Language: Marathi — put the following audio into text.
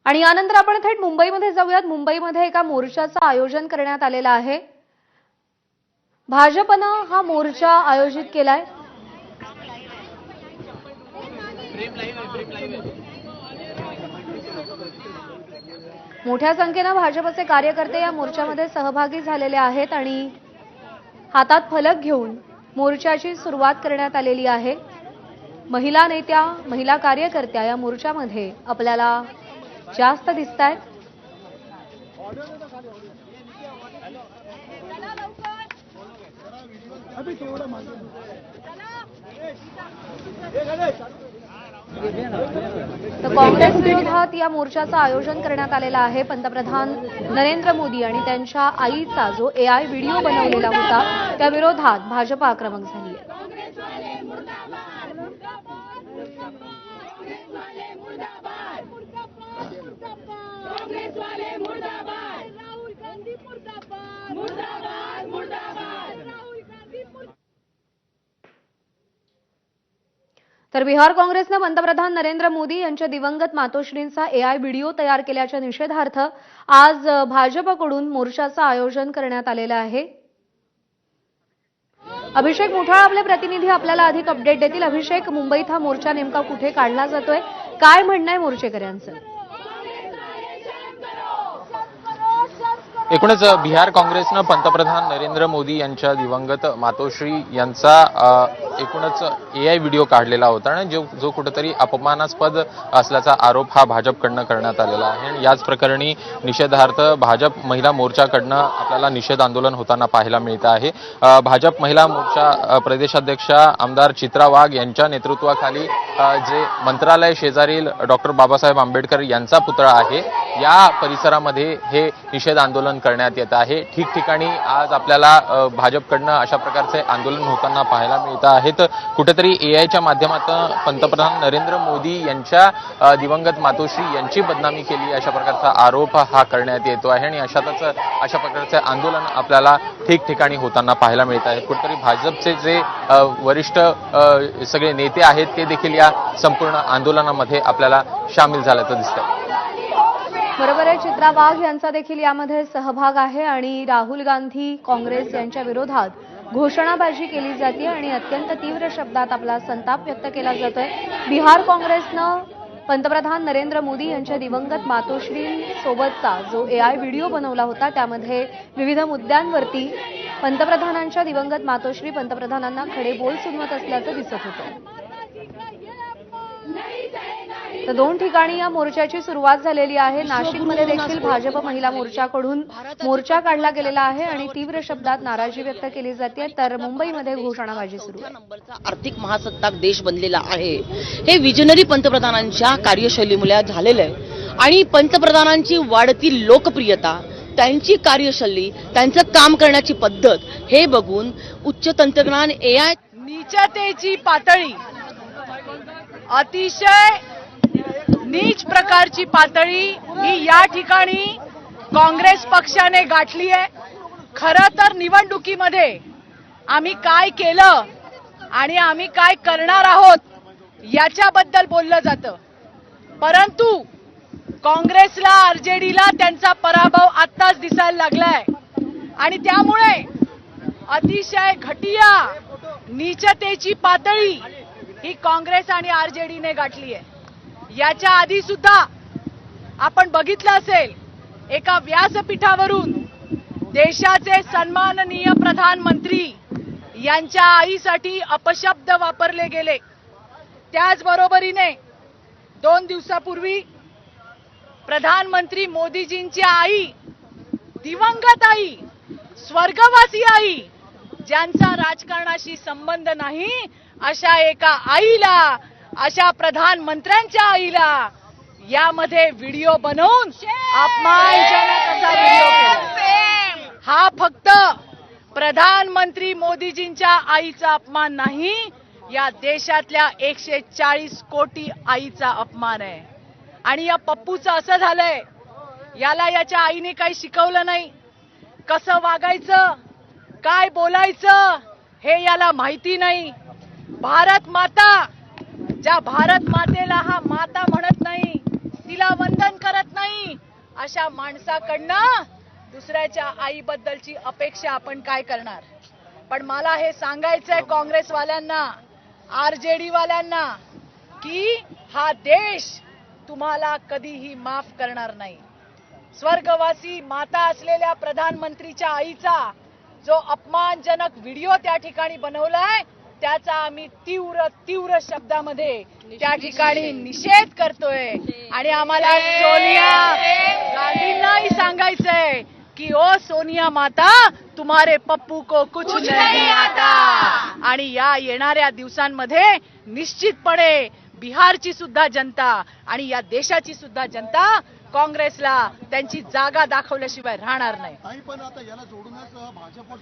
आणि यानंतर आपण थेट मुंबईमध्ये जाऊयात। मुंबईमध्ये एका मोर्चाचं आयोजन करण्यात आलेलं आहे। भाजपनं हा मोर्चा आयोजित केलाय। मोठ्या संख्येने भाजपचे कार्यकर्ते या मोर्चामध्ये सहभागी झालेले आहेत आणि हातात फलक घेऊन मोर्चाची सुरुवात करण्यात आलेली आहे। महिला नेत्या, महिला कार्यकर्त्या या मोर्चामध्ये आपल्याला जास्त दिसतायत। तर काँग्रेस विरोधात या मोर्चाचं आयोजन करण्यात आलेलं आहे। पंतप्रधान नरेंद्र मोदी आणि त्यांच्या आईचा जो AI व्हिडिओ बनवलेला होता त्या विरोधात भाजप आक्रमक झाली आहे। तर बिहार काँग्रेसने पंतप्रधान नरेंद्र मोदी यांच्या दिवंगत मातोश्रींचा AI व्हिडिओ तयार केल्याच्या निषेधार्थ आज भाजपकडून मोर्चाचं आयोजन करण्यात आलेलं आहे। अभिषेक मुठाळ आपले प्रतिनिधी आपल्याला अधिक अपडेट देतील। अभिषेक, मुंबईत हा मोर्चा नेमका कुठे काढला जातोय, काय म्हणणं आहे मोर्चेकऱ्यांचं? एकूणच बिहार काँग्रेसनं पंतप्रधान नरेंद्र मोदी यांच्या दिवंगत मातोश्री यांचा एकूणच AI व्हिडिओ काढलेला होता आणि जो कुठेतरी अपमानास्पद असल्याचा आरोप हा भाजपकडनं करण्यात आलेला आहे। आणि याच प्रकरणी निषेधार्थ भाजप महिला मोर्चाकडनं आपल्याला निषेध आंदोलन होताना पाहायला मिळत आहे। भाजप महिला मोर्चा प्रदेशाध्यक्षा आमदार चित्रा वाघ यांच्या नेतृत्वाखाली जे मंत्रालय शेजारील डॉक्टर बाबासाहेब आंबेडकर यांचा पुतळा आहे या परिसरामध्ये हे निषेध आंदोलन करण्यात येत आहे। ठिकठिकाणी आज आपल्याला भाजपकडनं अशा प्रकारचे आंदोलन होताना पाहायला मिळत आहेत। कुठेतरी AIच्या माध्यमातून पंतप्रधान नरेंद्र मोदी यांच्या दिवंगत मातोश्री यांची बदनामी केली अशा प्रकारचा आरोप हा करण्यात येतो आहे आणि अशातच अशा प्रकारचे आंदोलन आपल्याला ठिकठिकाणी होताना पाहायला मिळत आहे। कुठेतरी भाजपचे जे वरिष्ठ सगळे नेते आहेत ते देखील या संपूर्ण आंदोलनामध्ये आपल्याला सामील झाल्याचं दिसतं। बरोबर आहे, चित्रा वाघ यांचा देखील यामध्ये सहभाग आहे आणि राहुल गांधी काँग्रेस यांच्या विरोधात घोषणाबाजी केली जाते आणि अत्यंत तीव्र शब्दात आपला संताप व्यक्त केला जातोय। बिहार काँग्रेसनं पंतप्रधान नरेंद्र मोदी यांच्या दिवंगत मातोश्रींसोबतचा जो AI व्हिडिओ बनवला होता त्यामध्ये विविध मुद्द्यांवरती पंतप्रधानांच्या दिवंगत मातोश्री पंतप्रधानांना खडे बोल सुनवत असल्याचं दिसत होतं। तर दोन ठिकाणी या मोर्चाची सुरुवात झालेली आहे। नाशिकमध्ये देखील भाजप महिला मोर्चाकडून मोर्चा काढला गेलेला आहे आणि तीव्र शब्दात नाराजी व्यक्त केली जाते। तर मुंबईमध्ये घोषणाबाजी सुरू आहे। आर्थिक महासत्ताक देश बनलेला आहे हे विजनरी पंतप्रधानांच्या कार्यशैलीमुळे झालेलं आहे आणि पंतप्रधानांची वाढती लोकप्रियता, त्यांची कार्यशैली, त्यांचं काम करण्याची पद्धत हे बघून उच्च तंत्रज्ञान AI नीचतेची पातळी, अतिशय नीच प्रकारची पातळी ही या ठिकाणी काँग्रेस पक्षाने गाठली आहे। खरं तर निवडणुकीमध्ये आम्ही काय केलं आणि आम्ही काय करणार आहोत याच्याबद्दल बोललं जातं, परंतु काँग्रेसला RJDला त्यांचा पराभव आत्ताच दिसायला लागलाय आणि त्यामुळे अतिशय घटिया नीचतेची पातळी ही काँग्रेस आणि RJDने गाठली आहे। याच्या आधी सुद्धा आपण बघितलं असेल, एका व्यासपीठावरून देशाचे सन्माननीय प्रधानमंत्री यांच्या आईसाठी अपशब्द वापरले गेले। त्याचबरोबरीने 2 दिवसापूर्वी प्रधानमंत्री मोदीजींची आई, दिवंगत आई, स्वर्गवासी आई, ज्यांचा राजकारणाशी संबंध नाही अशा एका आईला, अशा प्रधानमंत्र्यांच्या आईला यामध्ये व्हिडिओ बनवून अपमानजनक असा व्हिडिओ केला। हा फक्त प्रधानमंत्री मोदीजींच्या आईचा अपमान नाही, या देशातल्या 140 कोटी आईचा अपमान आहे। आणि या पप्पूचं असं झालंय, याला याच्या आईने काही शिकवलं नाही, कसं वागायचं, काय बोलायचं हे याला माहिती नाही। भारत माता, ज्या भारत मातेला हा माता म्हणत नाही, तिला वंदन करत नाही, अशा माणसाकडनं दुसऱ्याच्या आईबद्दलची अपेक्षा आपण काय करणार. पण मला हे सांगायचंय काँग्रेसवाल्यांना, आरजेडी वाल्यांना, की हा देश तुम्हाला कधीही माफ करणार नाही. स्वर्गवासी माता असलेल्या प्रधानमंत्रीच्या आईचा जो अपमानजनक व्हिडिओ त्या ठिकाणी बनवलाय त्याचा आम्ही तीव्र तीव्र शब्दामध्ये त्या ठिकाणी निषेध करतोय. आणि आम्हाला सोनिया गांधींनाही सांगायचंय की ओ सोनिया माता, तुम्हारे पप्पू को कुछ नहीं आता. आणि या येणाऱ्या दिवसांमध्ये निश्चितपणे बिहारची सुद्धा जनता आणि या देशाची सुद्धा जनता काँग्रेसला त्यांची जागा दाखवल्याशिवाय राहणार नाही. पण आता याला जोडूनच भाजप